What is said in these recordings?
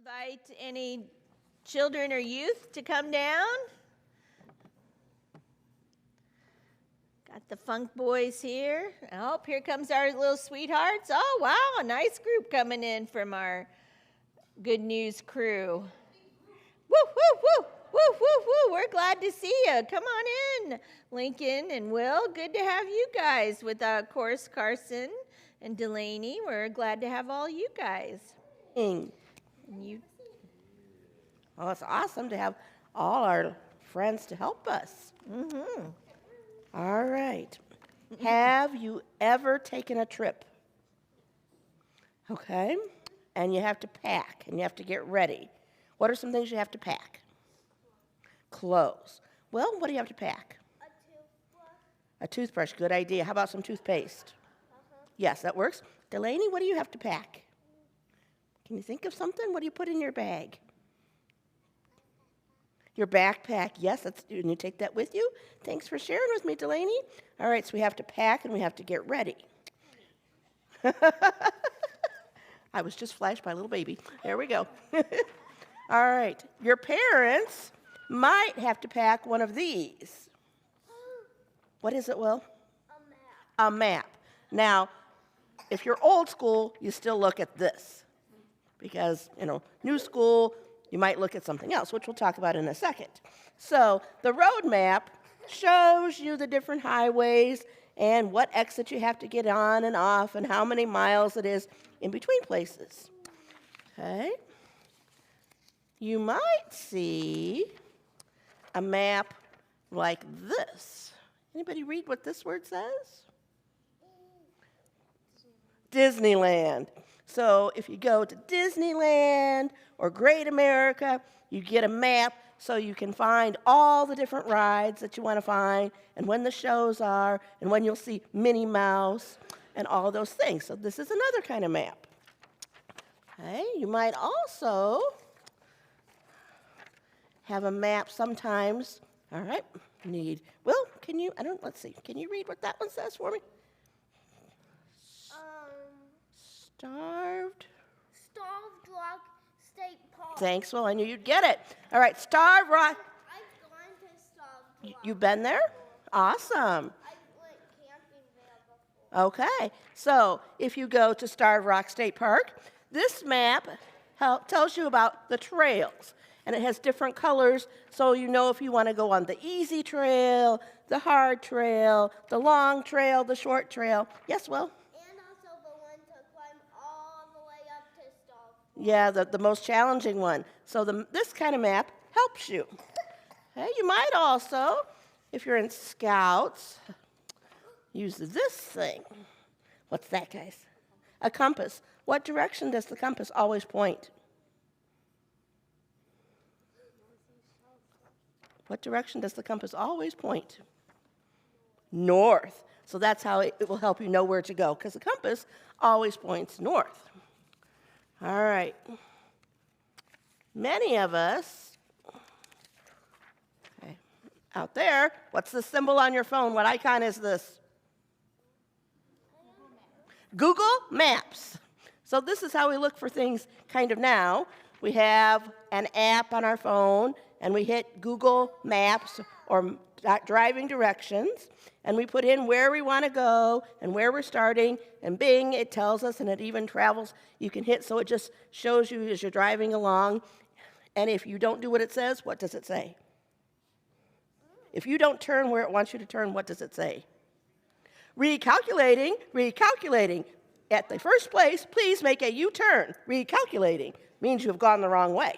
Invite any children or youth to come down. Got the Funk Boys here. Oh, here comes our little sweethearts. Oh, wow, a nice group coming in from our Good News crew. Woo, woo, woo, woo, woo, woo. We're glad to see you. Come on in, Lincoln and Will. Good to have you guys with, of course, Carson and Delaney. We're glad to have all you guys. Well, it's awesome to have all our friends to help us. Mm-hmm. All right. Have you ever taken a trip? Okay. And you have to pack and you have to get ready. What are some things you have to pack? Clothes. Well, what do you have to pack? A toothbrush. A toothbrush. Good idea. How about some toothpaste? Yes, that works. Delaney, what do you have to pack? Can you think of something? What do you put in your bag? Your backpack. Yes, and you take that with you. Thanks for sharing with me, Delaney. All right, so we have to pack and we have to get ready. I was just flashed by a little baby. There we go. All right, your parents might have to pack one of these. What is it, Will? A map. A map. Now, if you're old school, you still look at this. Because, new school, you might look at something else, which we'll talk about in a second. So the road map shows you the different highways and what exit you have to get on and off and how many miles it is in between places. Okay? You might see a map like this. Anybody read what this word says? Disneyland. So if you go to Disneyland or Great America, you get a map so you can find all the different rides that you want to find and when the shows are and when you'll see Minnie Mouse and all those things. So this is another kind of map. Okay, you might also have a map sometimes. All right, Will, let's see. Can you read what that one says for me? Starved Rock State Park. Thanks, Will. I knew you'd get it. All right, Starved Rock. I've gone to Starved Rock. You've been there? Awesome. I went camping there before. Okay, so if you go to Starved Rock State Park, this map tells you about the trails. And it has different colors, so you know if you want to go on the easy trail, the hard trail, the long trail, the short trail. Yes, Will? Yeah, the most challenging one. So this kind of map helps you. Okay, you might also, if you're in Scouts, use this thing. What's that, guys? A compass. What direction does the compass always point? What direction does the compass always point? North. So that's how it will help you know where to go, because the compass always points north. All right. Many of us, out there, what's the symbol on your phone? What icon is this? Google Maps. So this is how we look for things kind of now. We have an app on our phone, and we hit Google Maps or driving directions, and we put in where we want to go and where we're starting, and bing, it tells us, and it even travels. You can hit, so it just shows you as you're driving along. And if you don't do what it says, what does it say? If you don't turn where it wants you to turn, what does it say? Recalculating, recalculating. At the first place, please make a U-turn. Recalculating means you have gone the wrong way.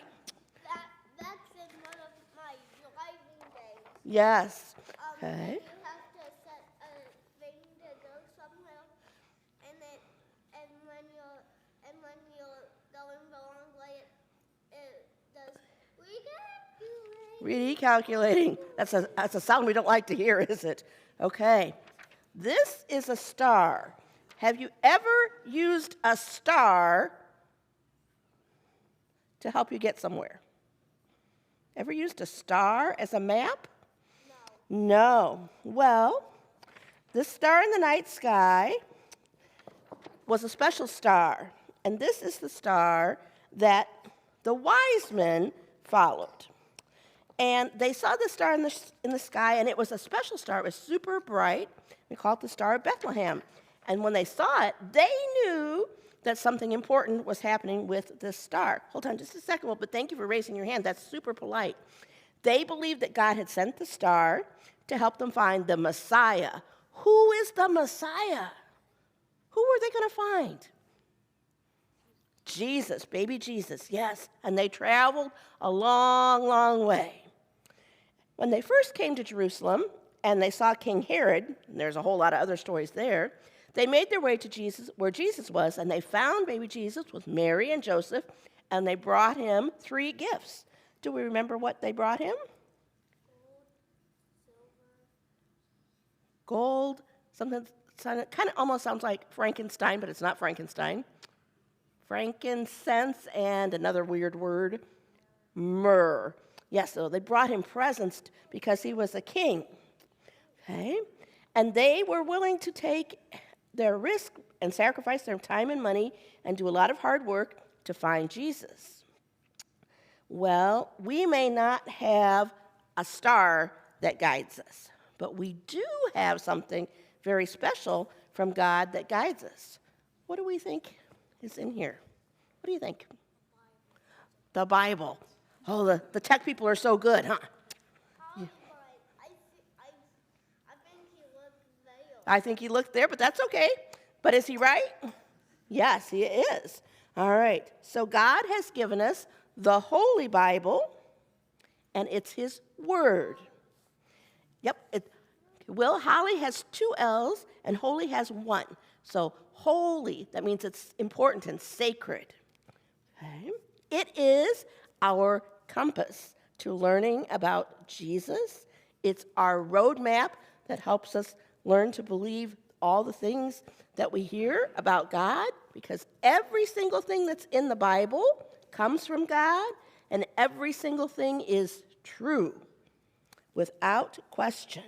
That's in one of my driving days. Yes. You Okay. have to set a thing to go somewhere, and when you're going the wrong way, it does recalculating. Recalculating. That's a sound we don't like to hear, is it? Okay. This is a star. Have you ever used a star to help you get somewhere? Ever used a star as a map? No. Well, this star in the night sky was a special star, and this is the star that The wise men followed. And they saw the star in the sky, and it was a special star. It was super bright. We call it the Star of Bethlehem. And when they saw it, they knew that something important was happening with this star. Hold on just a second, but thank you for raising your hand. That's super polite. They believed that God had sent the star to help them find the Messiah. Who is the Messiah? Who were they going to find? Jesus, baby Jesus, yes. And they traveled a long, long way. When they first came to Jerusalem and they saw King Herod, and there's a whole lot of other stories there, they made their way to Jesus, where Jesus was, and they found baby Jesus with Mary and Joseph, and they brought him 3 gifts. Do we remember what they brought him? Gold, something kind of almost sounds like Frankenstein, but it's not Frankenstein. Frankincense and another weird word, myrrh. Yes, so they brought him presents because he was a king. Okay? And they were willing to take their risk and sacrifice their time and money and do a lot of hard work to find Jesus. Well, we may not have a star that guides us, but we do have something very special from God that guides us. What do we think is in here? What do you think? The Bible. Oh, the tech people are so good, huh? I think he looked there. I think he looked there, but that's okay. But is he right? Yes, he is. All right. So God has given us the Holy Bible, and it's his word. Yep. Holly has 2 L's, and holy has 1. So holy, that means it's important and sacred. Okay. It is our compass to learning about Jesus. It's our roadmap that helps us learn to believe all the things that we hear about God, because every single thing that's in the Bible comes from God, and every single thing is true, without question.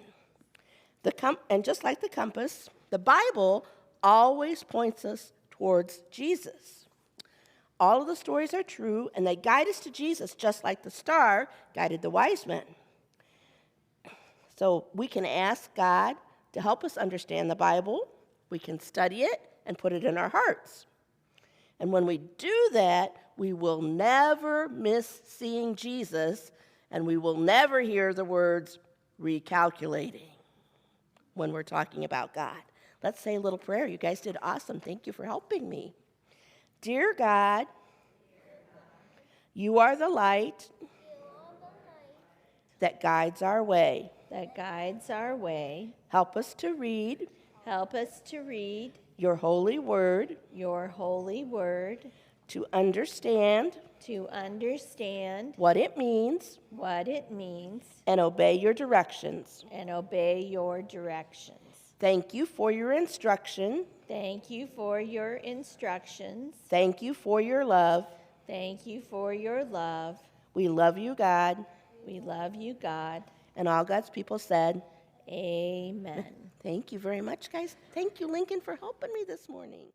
And just like the compass, the Bible always points us towards Jesus. All of the stories are true, and they guide us to Jesus, just like the star guided the wise men. So we can ask God to help us understand the Bible. We can study it and put it in our hearts. And when we do that, we will never miss seeing Jesus, and we will never hear the words recalculating when we're talking about God. Let's say a little prayer. You guys did awesome. Thank you for helping me. Dear God, you are the light that guides our way. That guides our way. Help us to read Help us to read your holy word, your holy word, to understand what it means, and obey your directions. Thank you for your instruction. Thank you for your instructions. Thank you for your love. Thank you for your love. We love you, God. We love you, God. And all God's people said, Amen. Thank you very much, guys. Thank you, Lincoln, for helping me this morning.